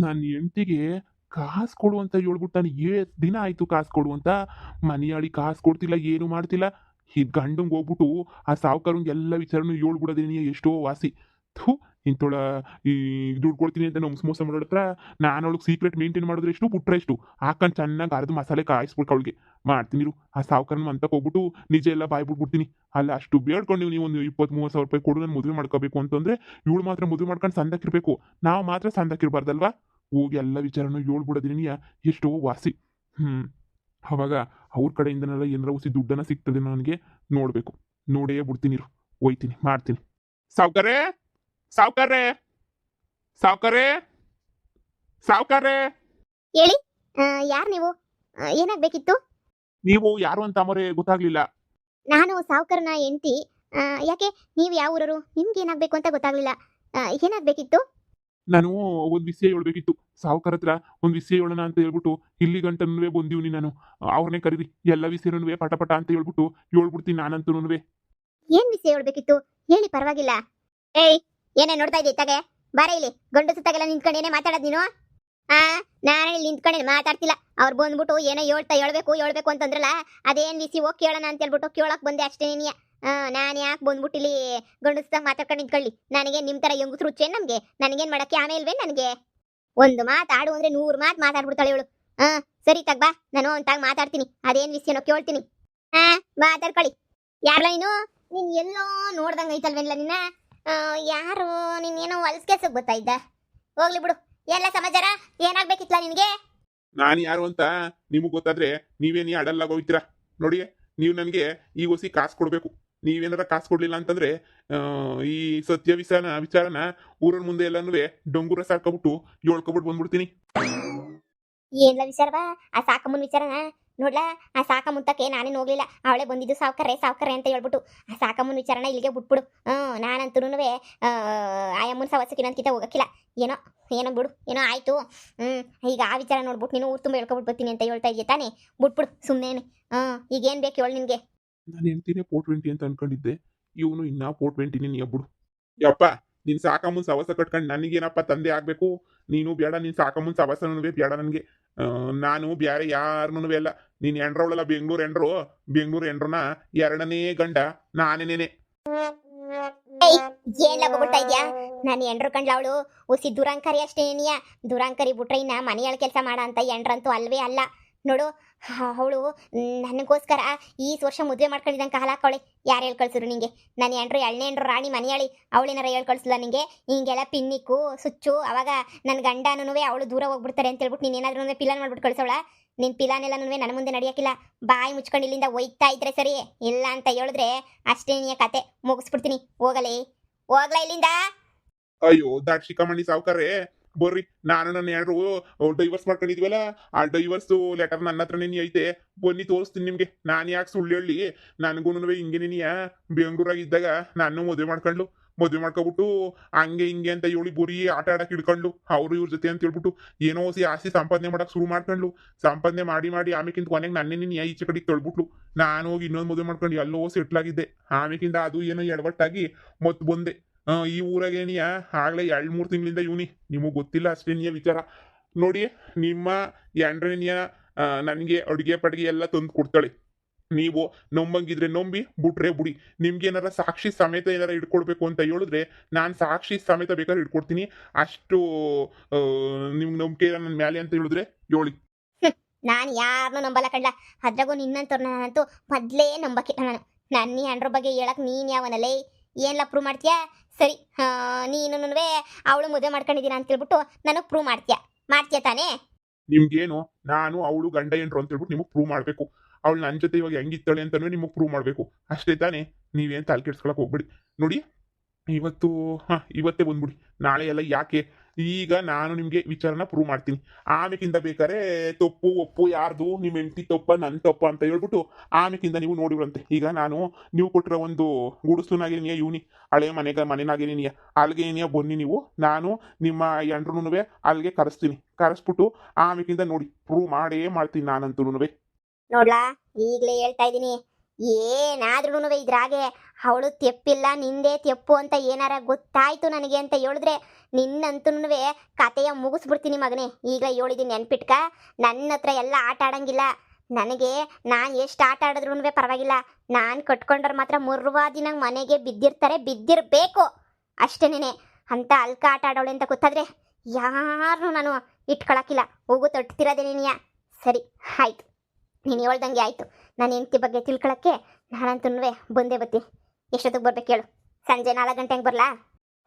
ನನ್ನ ಹೆಂಡ್ತಿಗೆ ಕಾಸು ಕೊಡು ಅಂತ ಹೇಳ್ಬಿಟ್ಟು ನಾನು ಎಷ್ಟು ದಿನ ಆಯಿತು ಕಾಸು ಕೊಡು ಅಂತ. ಮನೆಯಾಳಿ ಕಾಸು ಕೊಡ್ತಿಲ್ಲ, ಏನು ಮಾಡ್ತಿಲ್ಲ. ಈ ಗಂಡಂಗೆ ಹೋಗ್ಬಿಟ್ಟು ಆ ಸಾವುಕಾರಂಗೆ ಎಲ್ಲ ವಿಚಾರನೂ ಹೇಳ್ಬಿಡೋದೇನಿ ಎಷ್ಟೋ ವಾಸಿ. ಥು, ಇಂಥೋಳ ಈ ದುಡ್ಡು ಕೊಡ್ತೀನಿ ಅಂತ ನಮ್ಸ್ ಮೋಸ ಮಾಡೋಳ ಹತ್ರ ನಾನು ಅವಳಿಗೆ ಸೀಕ್ರೆಟ್ ಮೇಂಟೈನ್ ಮಾಡಿದ್ರೆ ಎಷ್ಟು ಬಿಟ್ರೆ ಎಷ್ಟು ಹಾಕೊಂಡು ಚೆನ್ನಾಗಿ ಅರ್ದು ಮಸಾಲೆ ಕಾಯಿಸ್ಬಿಟ್ಟು ಅವಳಿಗೆ ಮಾಡ್ತೀನಿ. ಆ ಸಾವುಕಾರನ ಅಂತಕ್ಕೆ ಹೋಗ್ಬಿಟ್ಟು ನಿಜ ಎಲ್ಲ ಬಾಯ್ ಬಿಟ್ಬಿಡ್ತೀನಿ. ಅಲ್ಲ ಅಷ್ಟು ಬೇಡ್ಕೊಂಡು ನೀವು ಒಂದು 20-30 ಸಾವಿರ ರೂಪಾಯಿ ಕೊಡು, ನಾನು ಮದುವೆ ಮಾಡ್ಕೋಬೇಕು ಅಂತಂದ್ರೆ ಇವಳು ಮಾತ್ರ ಮದುವೆ ಮಾಡ್ಕೊಂಡು ಸಂದಕ್ಕಿರ್ಬೇಕು, ನಾವು ಮಾತ್ರ ಸಂದಕ್ಕಿರ್ಬಾರ್ದಲ್ವಾ. ಹೋಗಿ ಎಲ್ಲ ವಿಚಾರನೂ ಹೇಳ್ಬಿಡೋದಿನಿ ಎಷ್ಟೋ ವಾಸಿ. ಅವಾಗ ಅವ್ರ ಕಡೆಯಿಂದನೆಲ್ಲ ಏನಾರ ಉಸಿ ದುಡ್ಡನ್ನ ಸಿಗ್ತದೆ ನನಗೆ, ನೋಡಬೇಕು. ನೋಡೇ ಬಿಡ್ತೀನಿ, ಹೋಯ್ತೀನಿ, ಮಾಡ್ತೀನಿ. ಸಾವ್ಕಾರೆ, ಸಾವ್ಕಾರೆ, ಸಾವ್ಕಾರೆ, ಸಾವ್ಕಾರೆ. ಹೇಳಿ. ಯಾರು ನೀವು? ಏನಾಗಬೇಕಿತ್ತು? ನೀವು ಯಾರು ಅಂತ ಅಮ್ಮರೇ ಗೊತ್ತಾಗ್ಲಿಲ್ಲ. ನಾನು ಸಾವುಕಾರನ ಹೆಂಡ್ತಿ. ಯಾಕೆ, ನೀವು ಯಾವ ಊರರು? ನಿಮ್ಗೆ ಏನಾಗಬೇಕು ಅಂತ ಗೊತ್ತಾಗ್ಲಿಲ್ಲ. ಏನಾಗಬೇಕಿತ್ತು? ನಾನು ಒಂದು ವಿಷಯ ಹೇಳ್ಬೇಕಿತ್ತು. ಸಾವುಕಾರ ಹತ್ರ ಒಂದು ವಿಷಯ ಹೇಳೋಣ ಅಂತ ಹೇಳ್ಬಿಟ್ಟು ಇಲ್ಲಿ ಗಂಟನೂ ಬಂದೀವ್ನಿ ನಾನು. ಅವ್ರನ್ನೇ ಕರೀರಿ, ಎಲ್ಲ ವಿಷಯನೂ ಪಟ ಪಟ ಅಂತ ಹೇಳ್ಬಿಡ್ತೀನಿ ನಾನಂತೂ. ಏನ್ ವಿಷಯ ಹೇಳ್ಬೇಕಿತ್ತು? ಹೇಳಿ, ಪರವಾಗಿಲ್ಲ. ಏಯ್, ಏನೇ ನೋಡ್ತಾ ಇದ್ದೆ ಇತ್ತಾಗೆ? ಬಾರ ಇಲ್ಲಿ. ಗಂಡು ಸುತ್ತಾಗೆಲ್ಲ ನಿಂತ್ಕೊಂಡು ಏನೇ ಮಾತಾಡೋದು ನೀನು? ನಾನು ಇಲ್ಲಿ ನಿಂತ್ಕೊಂಡು ಮಾತಾಡ್ತಿಲ್ಲ. ಅವ್ರು ಬಂದ್ಬಿಟ್ಟು ಏನೋ ಹೇಳ್ಬೇಕು ಅಂತಂದ್ರಲ್ಲ, ಅದೇನ್ ವಿಷಯ ಹೋಗಿ ಕೇಳೋಣ ಅಂತ ಹೇಳ್ಬಿಟ್ಟು ಕೇಳಕ್ ಬಂದೆ ಅಷ್ಟೇ. ನಾನು ಯಾಕೆ ಬಂದ್ಬಿಟ್ಟು ಇಲ್ಲಿ ಗಂಡಸ್ತಾಗ ಮಾತಾಡ್ಕೊಂಡು ನಿಂತ್ಕೊಳ್ಳಿ? ನನಗೆ ನಿಮ್ಮ ಥರ ಹೆಂಗಸ್ರು ಹುಚ್ಚೇನು ನಮಗೆ? ನನಗೇನು ಮಾಡಕ್ಕೆ ಆಮೇಲ್ವೇ? ನನಗೆ ಒಂದು ಮಾತಾಡು ಅಂದ್ರೆ 100 ಮಾತು ಮಾತಾಡ್ಬಿಡ್ತಾಳೆ ಇವಳು. ಸರಿ ತಗ್ಬಾ, ನಾನು ಅಂತಾಗ ಮಾತಾಡ್ತೀನಿ. ಅದೇನು ವಿಷಯನೋ ಕೇಳ್ತೀನಿ. ಮಾತಾಡ್ಕೊಳ್ಳಿ. ಯಾರಲ್ಲ ನೀನು ಎಲ್ಲೋ ನೋಡ್ದಂಗೆ ಐತಲ್ವೇನಲ್ಲ ನಿನ್ನ? ಯಾರು ನೀನೇನೋ ಹೊಲ್ಸ್ ಕೆಲ್ಸಕ್ಕೆ ಬರ್ತಾ ಇದ್ದ? ಹೋಗ್ಲಿ ಬಿಡು. ಎಲ್ಲ ಸಮಾಚಾರ ಏನಾಗ್ಬೇಕಿತ್ತಲ್ಲ ನಿನಗೆ? ನಾನು ಯಾರು ಅಂತ ನಿಮಗೆ ಗೊತ್ತಾದ್ರೆ ನೀವೇನು ಅಡಲ್ಲಾಗ ಹೋಗ್ತೀರಾ ನೋಡಿ. ನೀವು ನನಗೆ ಈ ಹೊಸಿ ಕಾಸು ಕೊಡಬೇಕು. ನೀವೇನಾರ ಕಾಸು ಕೊಡ್ಲಿಲ್ಲ ಅಂತಂದ್ರೆ ಈ ಸತ್ಯ ವಿಚಾರನ ಊರನ ಮುಂದೆ ಎಲ್ಲನೂ ಡೊಂಗುರ ಸಾಕೊಬಿಟ್ಟು ಹೇಳ್ಕೊಬಿಟ್ಟು ಬಂದ್ಬಿಡ್ತೀನಿ. ಏನ್ಲ ವಿಚಾರವಾ? ಆ ಸಾಕಮ್ಮನ ವಿಚಾರನ ನೋಡ್ಲಾ? ಆ ಸಾಕಮ್ಮಂತಕ್ಕೆ ನಾನೇನು ಹೋಗ್ಲಿಲ್ಲ. ಅವಳೇ ಬಂದಿದ್ದು ಸಾವ್ಕರೆ ಅಂತ ಹೇಳ್ಬಿಟ್ಟು. ಆ ಸಾಕಮ್ಮನ ವಿಚಾರನ ಇಲ್ಲಿಗೆ ಬಿಟ್ಬಿಡು. ನಾನಂತೂ ಆಯಮ್ಮನ ಸವಸಕ್ಕೆ ನಂತಕಿತ ಹೋಗಕ್ಕಿಲ್ಲ. ಏನೋ ಬಿಡು, ಏನೋ ಆಯ್ತು. ಈಗ ಆ ವಿಚಾರ ನೋಡ್ಬಿಟ್ಟು ನೀನು ಊರು ತುಂಬ ಹೇಳ್ಕೊಬಿಟ್ಟು ಬರ್ತೀನಿ ಅಂತ ಹೇಳ್ತಾ ಇದೆಯಾ ತಾನೇ? ಬಿಟ್ಬಿಡು ಸುಮ್ಮನೆ. ಈಗೇನು ಬೇಕು ಹೇಳು ನಿನಗೆ? ನಾನು ಹೆಂಡ್ತಿನೇ 420 ಅಂತ ಅನ್ಕೊಂಡಿದ್ದೆ. ಇವನು ಇನ್ನೂ 420 ನೀ ಬಿಡು. ಯಪ್ಪ, ನೀನು ಸಾಕಮ್ಮನ ಸವಸ ಕಟ್ಕೊಂಡು ನನಗೇನಪ್ಪ ತಂದೆ ಆಗಬೇಕು? ನೀನು ಬೇಡ, ನೀನು ಸಾಕಮ್ಮನ ಸವಸನೂ ಬೇಡ ನನಗೆ. ನಾನು ಬೇರೆ ಯಾರನ್ನೂ ಅಲ್ಲ. ನೀನು ಎಂಡ್ರವಳಲ್ಲ, ಬೆಂಗಳೂರು ಎಂಡ್ರನ ಎರಡನೇ ಗಂಡ ನಾನೇನೇನೆ. ಏನ್ ಲಗೋಬಿಡ್ತಾ ಇದ್ಯಾ? ನಾನು ಎಂಡ್ರು ಕಂಡ್ಲ ಅವಳು ಉಸಿ ದುರಂಕರಿ ಅಷ್ಟೇ. ದುರಂಕರಿ ಬಿಟ್ರೆ ಇನ್ನ ಮನೆಯೊಳ ಕೆಲಸ ಮಾಡ ಅಂತ ಎಂಡ್ರಂತೂ ಅಲ್ವೇ ಅಲ್ಲ ನೋಡು. ಅವಳು ನನಗೋಸ್ಕರ ಈ ವರ್ಷ ಮದುವೆ ಮಾಡ್ಕೊಂಡಿದ್ದಂಗೆ ಕಾಲ ಹಾಕವಳೆ. ಯಾರು ಹೇಳಿ ಕಳ್ಸಿದ್ರು ನಿಂಗೆ? ನಾನು ಎಂಡ್ರು ಎಳ್ನೇ ಎಂಡ್ರು ರಾಣಿ ಮನೆಯಾಳಿ. ಅವಳೇನಾರ ಹೇಳಿ ಕಳ್ಸಿಲ್ಲ ನಿಂಗೆ? ಹಿಂಗೆಲ್ಲ ಪಿನ್ನಿಕ್ಕು ಸುಚ್ಚು ಅವಾಗ ನನ್ನ ಗಂಡನೂ ಅವಳು ದೂರ ಹೋಗ್ಬಿಡ್ತಾರೆ ಅಂತ ಹೇಳ್ಬಿಟ್ಟು ನೀನೇನಾದ್ರೂ ಪಿಲಾನ್ ಮಾಡ್ಬಿಟ್ಟು ಕಳ್ಸವಳ? ನಿನ್ನ ಪಿಲಾನೆಲ್ಲನೂ ನನ್ನ ಮುಂದೆ ನಡೆಯೋಕ್ಕಿಲ್ಲ. ಬಾಯಿ ಮುಚ್ಕೊಂಡು ಇಲ್ಲಿಂದ ಒಯ್ತಾ ಇದ್ರೆ ಸರಿ, ಇಲ್ಲ ಅಂತ ಹೇಳಿದ್ರೆ ಅಷ್ಟೇ ನೀ ಕತೆ ಮುಗಿಸ್ಬಿಡ್ತೀನಿ. ಹೋಗ್ಲಾ ಇಲ್ಲಿಂದ? ಅಯ್ಯೋ ದಾಟ್ ಶಿಖಾಮಣಿ ಸಾವುಕಾರೆ, ಬರ್ರಿ. ನಾನು ನನ್ನ ಯಾರು ಡೈವರ್ಸ್ ಮಾಡ್ಕೊಂಡಿದ್ವಲ್ಲ, ಆ ಡೈವರ್ಸ್ ಲೆಟರ್ ನನ್ನ ಹತ್ರನೇ ಐತೆ. ಬನ್ನಿ ತೋರಿಸ್ತೀನಿ ನಿಮ್ಗೆ. ನಾನು ಯಾಕೆ ಸುಳ್ಳು ಹೇಳಿ? ನನಗೂ ಹಿಂಗೇನಿಯ ಬೆಂಗಳೂರಾಗಿದ್ದಾಗ ನಾನು ಮದುವೆ ಮಾಡ್ಕೊಬಿಟ್ಟು ಹಂಗೆ ಹಿಂಗೆ ಅಂತ ಹೇಳಿ ಬರೀ ಆಟ ಆಡಕ್ಕೆ ಹಿಡ್ಕೊಂಡು ಅವರು ಇವ್ರ ಜೊತೆ ಅಂತ ಹೇಳ್ಬಿಟ್ಟು ಏನೋ ಆಸೆ ಸಂಪಾದನೆ ಮಾಡಕ್ಕೆ ಶುರು ಮಾಡ್ಕೊಂಡು ಸಂಪಾದನೆ ಮಾಡಿ ಆಮೇಕಿಂತ ಕೊನೆಗೆ ನನ್ನೇ ನೀನು ಈಚೆ ಕಡೆಗೆ ತೊಳ್ಬಿಟ್ಲು. ನಾನು ಹೋಗಿ ಇನ್ನೊಂದು ಮದುವೆ ಮಾಡ್ಕೊಂಡು ಎಲ್ಲೋ ಸೆಟ್ಲಾಗಿದ್ದೆ. ಆಮೇಕಿಂದ ಅದು ಏನೋ ಎಡವಟ್ಟಾಗಿ ಮತ್ತೆ ಬಂದೆ ಈ ಊರಾಗೇನಿಯ. ಆಗ್ಲೇ 2-3 ತಿಂಗಳಿಂದ ಇವನಿ. ನಿಮಗೆ ಗೊತ್ತಿಲ್ಲ ಅಷ್ಟೇನಿಯ ವಿಚಾರ. ನೋಡಿ, ನಿಮ್ಮ ಎಂಡ್ರೇನಿಯ ನನಗೆ ಅಡುಗೆ ಪಡಿಗೆ ಎಲ್ಲ ತಂದು ಕೊಡ್ತಾಳೆ. ನೀವು ನಂಬಂಗಿದ್ರೆ ನಂಬಿ, ಬಿಟ್ರೆ ಬಿಡಿ. ನಿಮ್ಗೇನಾರ ಸಾಕ್ಷಿ ಸಮೇತ ಏನಾರ ಇಟ್ಕೊಡ್ಬೇಕು ಅಂತ ಹೇಳಿದ್ರೆ ನಾನು ಸಾಕ್ಷಿ ಸಮೇತ ಬೇಕಾದ್ರೆ ಇಟ್ಕೊಡ್ತೀನಿ. ಅಷ್ಟು ನಿಮ್ಗೆ ನಂಬಿಕೆ ನನ್ನ ಮೇಲೆ ಅಂತ ಹೇಳಿದ್ರೆ ಹೇಳಿ. ನಾನು ಯಾರನ್ನೂ ನಂಬಲ್ಲ ಕಳ್ಳ. ಅದ್ರಾಗೂ ನಿನ್ನಂತವ್ರು ನಾನಂತೂ ಮೊದಲೇ ನಂಬಕ್ಕಿಲ್ಲ. ನನ್ನ ಅಂಡ್ರ ಬಗ್ಗೆ ಹೇಳಕ್ ನೀನು ಯಾವನಲ್ಲೇ? ಏನೆಲ್ಲ ಪ್ರೂವ್ ಮಾಡ್ತೀಯಾ? ಸರಿ, ನೀನು ಅವಳು ಮದುವೆ ಮಾಡ್ಕೊಂಡಿದ್ದೀನ ಅಂತ ಹೇಳ್ಬಿಟ್ಟು ನನಗೆ ಪ್ರೂವ್ ಮಾಡ್ತೀಯ ತಾನೇ? ನಿಮ್ಗೇನು ನಾನು ಅವಳು ಗಂಡ ಎಂಟ್ರು ಅಂತ ಹೇಳ್ಬಿಟ್ಟು ನಿಮಗೆ ಪ್ರೂವ್ ಮಾಡಬೇಕು. ಅವಳು ನನ್ನ ಜೊತೆ ಇವಾಗ ಹೆಂಗಿತ್ತಾಳೆ ಅಂತಲೂ ನಿಮಗೆ ಪ್ರೂವ್ ಮಾಡಬೇಕು. ಅಷ್ಟೇ ತಾನೇ? ನೀವೇನು ತಲೆ ಕೆಡ್ಸ್ಕೊಳಕ್ಕೆ ಹೋಗ್ಬಿಡಿ. ನೋಡಿ, ಇವತ್ತೇ ಬಂದ್ಬಿಡಿ. ನಾಳೆ ಎಲ್ಲ ಯಾಕೆ? ಈಗ ನಾನು ನಿಮಗೆ ವಿಚಾರನ ಪ್ರೂವ್ ಮಾಡ್ತೀನಿ. ಆಮೇಕಿಂದ ಬೇಕಾದ್ರೆ ತಪ್ಪು ಒಪ್ಪು ಯಾರ್ದು, ನಿಮ್ಮ ಹೆಂಡತಿ ತಪ್ಪ ನನ್ನ ತಪ್ಪ ಅಂತ ಹೇಳ್ಬಿಟ್ಟು ಆಮೇಕಿಂದ ನೀವು ನೋಡಿವ್ರಂತೆ. ಈಗ ನಾನು ನೀವು ಕೊಟ್ಟಿರೋ ಒಂದು ಗುಡಿಸ್ಲುನಾಗೇನಿಯ ಇವನಿ ಹಳೆ ಮನೆನಾಗೇನಿಯ ಅಲ್ಲಿಗೆ ಬನ್ನಿ ನೀವು. ನಾನು ನಿಮ್ಮ ಎಂಡ್ರೂ ಅಲ್ಲಿಗೆ ಕರೆಸ್ಬಿಟ್ಟು ಆಮೇಕಿಂದ ನೋಡಿ ಪ್ರೂವ್ ಮಾಡೇ ಮಾಡ್ತೀನಿ ನಾನಂತೂ. ನೋಡ್ಲಾ, ಈಗಲೇ ಹೇಳ್ತಾ ಇದ್ದೀನಿ, ಏನಾದ್ರೂ ಇದ್ರಾಗೆ ಅವಳು ತೆಪ್ಪಿಲ್ಲ ನಿಂದೇ ತೆಪ್ಪು ಅಂತ ಏನಾರ ಗೊತ್ತಾಯ್ತು ನನಗೆ ಅಂತ ಹೇಳಿದ್ರೆ ನಿನ್ನಂತೂ ಕತೆಯ ಮುಗಿಸ್ಬಿಡ್ತೀನಿ ಮಗನೇ. ಈಗ ಹೇಳಿದ್ದೀನಿ ನೆನ್ಪಿಟ್ಕ. ನನ್ನ ಹತ್ರ ಎಲ್ಲ ಆಟ ಆಡಂಗಿಲ್ಲ. ನನಗೆ ನಾನು ಎಷ್ಟು ಆಟ ಆಡಿದ್ರೂ ಪರವಾಗಿಲ್ಲ, ನಾನು ಕಟ್ಕೊಂಡ್ರೆ ಮಾತ್ರ ಮುರ್ವಾದಿನ ಮನೆಗೆ ಬಿದ್ದಿರ್ತಾರೆ, ಬಿದ್ದಿರಬೇಕು ಅಷ್ಟೇನೆ. ಅಂತ ಅಲ್ಕ ಆಟ ಆಡೋಳೆ ಅಂತ ಗೊತ್ತಾದ್ರೆ ಯಾರು ನಾನು ಇಟ್ಕೊಳಕ್ಕಿಲ್ಲ. ಹೋಗು ತೊಟ್ತಿರೋದೇ ನೀನಿಯ. ಸರಿ ಆಯ್ತು, ನೀನು ಹೇಳ್ದಂಗೆ ಆಯಿತು. ನಾನು ಹೆಂಡತಿ ಬಗ್ಗೆ ತಿಳ್ಕೊಳಕ್ಕೆ ನಾನಂತೂ ಬಂದೇ ಬರ್ತೀನಿ. ಎಷ್ಟೊತ್ತಿಗೆ ಬರ್ಬೇಕು ಹೇಳು? ಸಂಜೆ 4 ಗಂಟೆಗೆ ಬರಲಾ?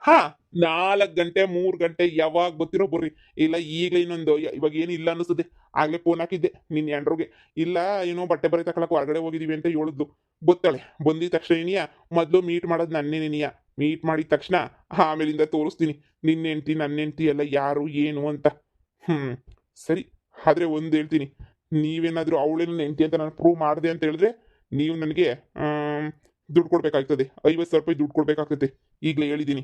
ಹಾ, 4 ಗಂಟೆ 3 ಗಂಟೆ ಯಾವಾಗ ಬರ್ತಿರೋ ಬರ್ರಿ. ಇಲ್ಲ ಈಗಲೇ ಇನ್ನೊಂದು ಇವಾಗ ಏನು ಇಲ್ಲ ಅನ್ನಿಸ್ತದೆ. ಆಗ್ಲೇ ಫೋನ್ ಹಾಕಿದ್ದೆ ನಿನ್ನ ಎಂಡ್ರಿಗೆ. ಇಲ್ಲ ಏನೋ ಬಟ್ಟೆ ಬರೆ ತಗೊಳಕ್ ಹೊರಗಡೆ ಹೋಗಿದೀವಿ ಅಂತ ಹೇಳಿದ್ಲು. ಗೊತ್ತಾಳೆ. ಬಂದಿದ ತಕ್ಷಣ ಏನಿಯ ಮೊದಲು ಮೀಟ್ ಮಾಡೋದು ನನ್ನೇನೇನಿಯ. ಮೀಟ್ ಮಾಡಿದ ತಕ್ಷಣ ಆಮೇಲಿಂದ ತೋರಿಸ್ತೀನಿ ನಿನ್ನ ಹೆಂಡ್ತಿ ನನ್ನ ಹೆಂಡ್ತಿ ಎಲ್ಲ ಯಾರು ಏನು ಅಂತ. ಸರಿ. ಆದ್ರೆ ಒಂದು ಹೇಳ್ತೀನಿ, ನೀವೇನಾದರೂ ಅವಳೇ ನನ್ನ ಹೆಂಡ್ತಿ ಅಂತ ನಾನು ಪ್ರೂವ್ ಮಾಡಿದೆ ಅಂತ ಹೇಳಿದ್ರೆ ನೀವು ನನಗೆ ದುಡ್ಡು ಕೊಡ್ಬೇಕಾಗ್ತದೆ. 50,000 ರೂಪಾಯಿ ದುಡ್ಡು ಕೊಡ್ಬೇಕಾಗ್ತದೆ. ಈಗಲೇ ಹೇಳಿದ್ದೀನಿ.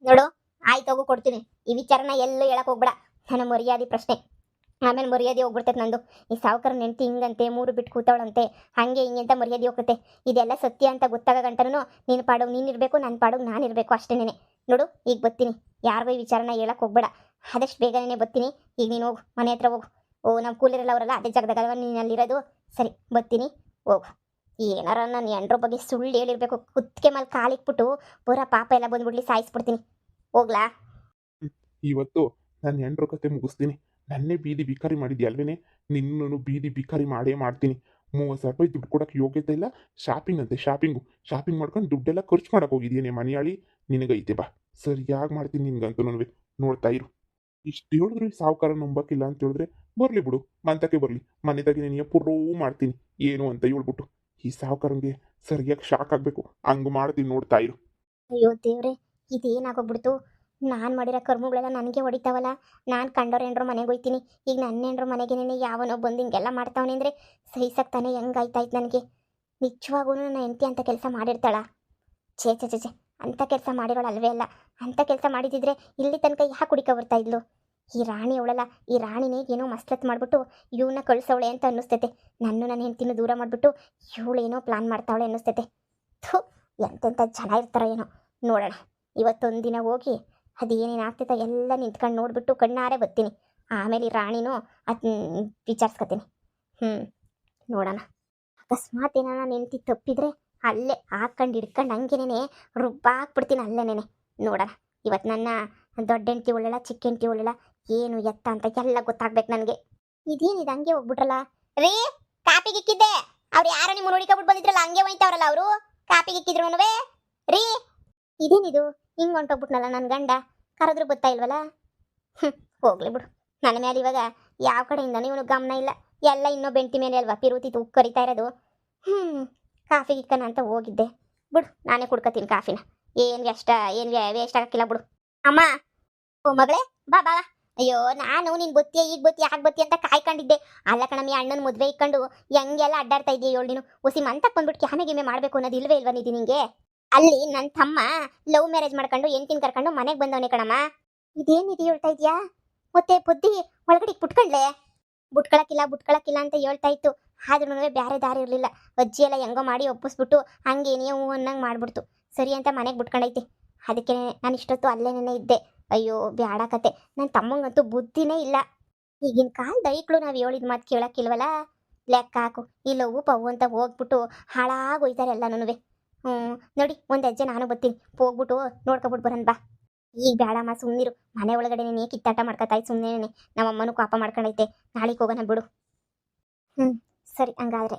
ನೋಡು, ಆಯ್ತು ಹೋಗು ಕೊಡ್ತೀನಿ. ಈ ವಿಚಾರನ ಎಲ್ಲೂ ಹೇಳಕ್ ಹೋಗ್ಬೇಡ. ನನ್ನ ಮರ್ಯಾದೆ ಪ್ರಶ್ನೆ. ಆಮೇಲೆ ಮರ್ಯಾದೆ ಹೋಗ್ಬಿಡ್ತೈತೆ ನಂದು. ಈ ಸಾವುಕಾರ ನೆಂಟಿ ಹಿಂಗಂತೆ 3 ಬಿಟ್ಟು ಕೂತವಳಂತೆ, ಹಂಗೆ ಹಿಂಗೆ ಅಂತ ಮರ್ಯಾದೆ ಹೋಗ್ತೈತೆ. ಇದೆಲ್ಲ ಸತ್ಯ ಅಂತ ಗೊತ್ತಾಗ ಗಂಟನೂ ನೀನು ಪಾಡೋಗಿ ನೀನಿರಬೇಕು, ನನ್ನ ಪಾಡೋಗಿ ನಾನಿರಬೇಕು ಅಷ್ಟೇನೆ. ನೋಡು, ಈಗ ಬರ್ತೀನಿ. ಯಾರಿಗೂ ಈ ವಿಚಾರನ ಹೇಳಕ್ ಹೋಗ್ಬೇಡ. ಆದಷ್ಟು ಬೇಗನೆ ಬರ್ತೀನಿ. ಈಗ ನೀನು ಹೋಗು, ಮನೆ ಹತ್ರ ಹೋಗು. ನಮ್ಮ ಕೂಲಿರಲ್ಲ ಅವರಲ್ಲ, ಅದೇ ಜಾಗದಾಗ ನೀನು ಅಲ್ಲಿರೋದು. ಸರಿ, ಬರ್ತೀನಿ, ಹೋಗು. ಏನಾರ ನನ್ನ ಎಂಡ್ರ ಬಗ್ಗೆ ಸುಳ್ಳು ಹೇಳಿರ್ಬೇಕು. ಕುತ್ತಿಗೆ ಮೇಲೆ ಕಾಲಿಕ್ಬಿಟ್ಟು ಪೂರ ಪಾಪ ಎಲ್ಲ ಬಂದ್ಬಿಡ್ಲಿ, ಸಾಯಿಸ್ಬಿಡ್ತೀನಿ. ಹೋಗ್ಲಾ? ಇವತ್ತು ನನ್ನ ಹೆಂಡ್ರ ಕತೆ ಮುಗಿಸ್ತೀನಿ. ನನ್ನೇ ಬೀದಿ ಬಿಕಾರಿ ಮಾಡಿದ್ಯಾ ಅಲ್ವೇನೆ? ನಿನ್ನೂ ಬೀದಿ ಬಿಕಾರಿ ಮಾಡೇ ಮಾಡ್ತೀನಿ. 30,000 ರೂಪಾಯಿ ದುಡ್ಡು ಕೊಡೋಕೆ ಯೋಗ್ಯತೆ ಇಲ್ಲ. ಶಾಪಿಂಗ್ ಅಂತೆ, ಶಾಪಿಂಗ್ ಮಾಡ್ಕೊಂಡು ದುಡ್ಡೆಲ್ಲ ಖರ್ಚು ಮಾಡಕ್ಕೆ ಹೋಗಿದ್ದೀನಿ ಮನೆಯಾಳಿ. ನಿನಗೈತೆ ಬಾ, ಸರಿಯಾಗಿ ಮಾಡ್ತೀನಿ ನಿನ್ಗಂತೂ. ನೋಡ್ತಾ ಇರು. ಇಷ್ಟು ಹೇಳಿದ್ರು ಈ ಸಾವುಕಾರ ನಂಬಕ್ಕಿಲ್ಲ ಅಂತ ಹೇಳಿದ್ರೆ ಬರಲಿ ಬಿಡು, ಮಂತಕ್ಕೆ ಬರಲಿ. ಮನೆದಾಗಿ ನೀನು ಪುರೂ ಮಾಡ್ತೀನಿ ಏನು ಅಂತ ಹೇಳ್ಬಿಟ್ಟು. ಈ ಸಾವುಕಾರಂಗೆ ಸರಿಯಾಗಿ ಶಾಕ್ ಆಗಬೇಕು, ಹಂಗೆ ಮಾಡ್ತೀನಿ. ನೋಡ್ತಾ ಇರು. ಅಯ್ಯೋ ದೇವ್ರೆ, ಇದೇನಾಗೋಗ್ಬಿಡ್ತು? ನಾನು ಮಾಡಿರೋ ಕರ್ಮಗಳೆಲ್ಲ ನನಗೆ ಹೊಡಿತಾವಲ್ಲ. ನಾನು ಕಂಡೋರು ಹೆಂಡ್ರು ಮನೆಗೆ ಹೋಯ್ತೀನಿ. ಈಗ ನನ್ನ ಹೆಂಡ್ರು ಮನೆಗೇನೆ ಯಾವನೋ ಬಂದು ಹಿಂಗೆಲ್ಲ ಮಾಡ್ತಾವನೆ ಅಂದರೆ ಸಹಿಸಕ್ಕೆ ತಾನೇ ಹೆಂಗಾಯ್ತಾಯ್ತು ನನಗೆ. ನಿಜವಾಗೂ ನನ್ನ ಹೆಂಡತಿ ಅಂತ ಕೆಲಸ ಮಾಡಿರ್ತಾಳ? ಛೇ ಛೇ ಛೇ ಛೇ, ಅಂಥ ಕೆಲಸ ಮಾಡಿರೋಳು ಅಲ್ವೇ ಅಲ್ಲ. ಅಂಥ ಕೆಲಸ ಮಾಡಿದಿದ್ರೆ ಇಲ್ಲಿ ತನಕ ಯಾಕೆ ಹುಡುಕ ಬರ್ತಾ ಇದ್ಲು? ಈ ರಾಣಿ ಅವಳಲ್ಲ, ಈ ರಾಣಿನೇ ಏನೋ ಮಸ್ಲತ್ ಮಾಡಿಬಿಟ್ಟು ಇವನ್ನ ಕಳಿಸವಳೆ ಅಂತ ಅನ್ನಿಸ್ತೈತೆ. ನನ್ನ ಹೆಂಡ್ತಿನೂ ದೂರ ಮಾಡಿಬಿಟ್ಟು ಇವಳೇನೋ ಪ್ಲಾನ್ ಮಾಡ್ತಾವಳೆ ಅನ್ನಿಸ್ತೈತೆ. ಥು, ಎಂತೆಂಥ ಜನ ಇರ್ತಾರೋ ಏನೋ. ನೋಡೋಣ, ಇವತ್ತೊಂದು ದಿನ ಹೋಗಿ ಅದೇನೇನು ಆಗ್ತೈತೆ ಎಲ್ಲ ನಿಂತ್ಕೊಂಡು ನೋಡಿಬಿಟ್ಟು ಕಣ್ಣಾರೆ ಬರ್ತೀನಿ. ಆಮೇಲೆ ಈ ರಾಣಿನೂ ಅದು ವಿಚಾರಿಸ್ಕೊತೀನಿ. ನೋಡೋಣ. ಅಕಸ್ಮಾತ್ ಏನಾರ ನೆಂತಿ ತಪ್ಪಿದ್ರೆ ಅಲ್ಲೇ ಹಾಕ್ಕೊಂಡು ಹಿಡ್ಕೊಂಡು ಹಂಗೇನೆ ರುಬ್ಬಾಕ್ಬಿಡ್ತೀನಿ ಅಲ್ಲೇನೆ. ನೋಡೋಣ. ಇವತ್ತು ನನ್ನ ದೊಡ್ಡ ಹೆಂಡ್ತಿ ಒಳ್ಳೆಲ್ಲ, ಚಿಕ್ಕ ಹೆಂಡ್ತಿ ಒಳ್ಳೆಲ್ಲ, ಏನು ಎತ್ತ ಅಂತ ಎಲ್ಲ ಗೊತ್ತಾಗ್ಬೇಕು ನನಗೆ. ಇದೇನಿದೆ ಹಂಗೆ ಹೋಗ್ಬಿಟ್ರಲ್ಲ ರೀ? ಕಾಪಿಗಿಕ್ಕಿದ್ದೆ. ಅವ್ರು ಯಾರೋ ನಿಮ್ಮ ನೋಡಿಕೊಬಿಟ್ಟು ಬಂದಿದ್ರಲ್ಲ, ಹಂಗೆ ಹೋಯ್ತವ್ರಲ್ಲ ಅವರು. ಕಾಪಿಗಿಕ್ಕಿದ್ರು ರೀ? ಇದೇನಿದು ಹಿಂಗೆ ಹೊಂಟೋಗ್ಬಿಟ್ನಲ್ಲ ನನ್ನ ಗಂಡ? ಕರೆದ್ರು ಗೊತ್ತಾ ಇಲ್ವಲ್ಲ? ಹೋಗ್ಲಿ ಬಿಡು. ನನ್ನ ಮೇಲೆ ಇವಾಗ ಯಾವ ಕಡೆಯಿಂದನೂ ಇವನು ಗಮನ ಇಲ್ಲ. ಎಲ್ಲ ಇನ್ನೂ ಬೆಂಟಿ ಮೇಲೆ ಅಲ್ವಾ ಪಿರುತಿ ತೂಕ್ ಕರಿತಾ ಇರೋದು. ಕಾಫಿ ಗಿಕ್ಕನ ಅಂತ ಹೋಗಿದ್ದೆ ಬಿಡು. ನಾನೇ ಕುಡ್ಕತೀನಿ ಕಾಫಿನ. ಏನು ವೇಸ್ಟ್ ಆಗಕ್ಕಿಲ್ಲ ಬಿಡು. ಅಮ್ಮ, ಓ ಮಗಳೇ, ಬಾ ಬಾ. ಅಯ್ಯೋ, ನಾನು ನೀನು ಬತ್ತೀಯ, ಈಗ ಬತ್ತೀಯ, ಆಗ ಬತ್ತೀಯ ಅಂತ ಕಾಯ್ಕೊಂಡಿದ್ದೆ. ಅಲ್ಲ ಕಣಮ್ಮಿ, ಅಣ್ಣನ ಮದುವೆ ಇಕ್ಕೊಂಡು ಹೆಂಗೆಲ್ಲ ಅಡ್ಡಾಡ್ತಾ ಇದೆಯಾ ಹೇಳು ನೀನು? ಹೊಸಿ ಮಂತಕ್ಕೆ ಬಂದ್ಬಿಟ್ಟು ಕ್ಯಾಮೆ ಗಿಮೆ ಮಾಡಬೇಕು ಅನ್ನೋದು ಇಲ್ವೇ ಇಲ್ವಾ ನಿಧಿ ನಿಂಗೆ? ಅಲ್ಲಿ ನನ್ನ ತಮ್ಮ ಲವ್ ಮ್ಯಾರೇಜ್ ಮಾಡ್ಕೊಂಡು ಹೆಂಡ್ತಿನ ಕರ್ಕೊಂಡು ಮನೆಗೆ ಬಂದವನೇ ಕಣಮ್ಮ. ಇದೇನಿದೆ ಹೇಳ್ತಾ ಇದೆಯಾ? ಮತ್ತೆ ಬುದ್ಧಿ ಒಳಗಡೆ ಬಿಟ್ಕೊಂಡ್ಲೆ? ಬುಟ್ಕೊಳಕ್ಕಿಲ್ಲ ಅಂತ ಹೇಳ್ತಾ ಇತ್ತು. ಆದ್ರೂ ಬೇರೆ ದಾರಿ ಇರಲಿಲ್ಲ. ಅಜ್ಜಿ ಎಲ್ಲ ಹೆಂಗೋ ಮಾಡಿ ಒಪ್ಪಿಸ್ಬಿಟ್ಟು ಹಂಗೇನೇ ಹೂ ಅನ್ನಂಗೆ ಮಾಡ್ಬಿಡ್ತು. ಸರಿ ಅಂತ ಮನೆಗೆ ಬಿಟ್ಕೊಂಡೈತಿ. ಅದಕ್ಕೆ ನಾನು ಇಷ್ಟೊತ್ತು ಅಲ್ಲೇನೇ ಇದ್ದೆ. ಅಯ್ಯೋ ಬ್ಯಾಡ ಕತೆ. ನನ್ನ ತಮ್ಮಂಗಂತೂ ಬುದ್ಧಿನೇ ಇಲ್ಲ. ಈಗಿನ ಕಾಲದ ಐಕ್ಳು ನಾವು ಹೇಳಿದ ಮಾತು ಕೇಳೋಕ್ಕಿಲ್ವಲ್ಲ. ಲೆಕ್ಕ ಹಾಕು. ಈ ಲವ್ ಪವು ಅಂತ ಹೋಗ್ಬಿಟ್ಟು ಹಾಳಾಗೋಯ್ತಾರೆ ಎಲ್ಲನೂ. ನೋಡಿ, ಒಂದು ಹೆಜ್ಜೆ ನಾನು ಬರ್ತೀನಿ. ಹೋಗ್ಬಿಟ್ಟು ನೋಡ್ಕೊಬಿಟ್ಟು ಬರೋಣ ಬಾ. ಈಗ ಬೇಡಮ್ಮ, ಸುಮ್ಮನಿರು. ಮನೆ ಒಳಗಡೆ ನೀನು ಕಿತ್ತಾಟ ಮಾಡ್ಕೊತಾಯ್ತು ಸುಮ್ಮನೆ. ನಮ್ಮಮ್ಮನೂ ಕೋಪ ಮಾಡ್ಕೊಂಡೈತೆ. ನಾಳೆಗೆ ಹೋಗೋಣ ಬಿಡು. ಸರಿ ಹಂಗಾದ್ರೆ.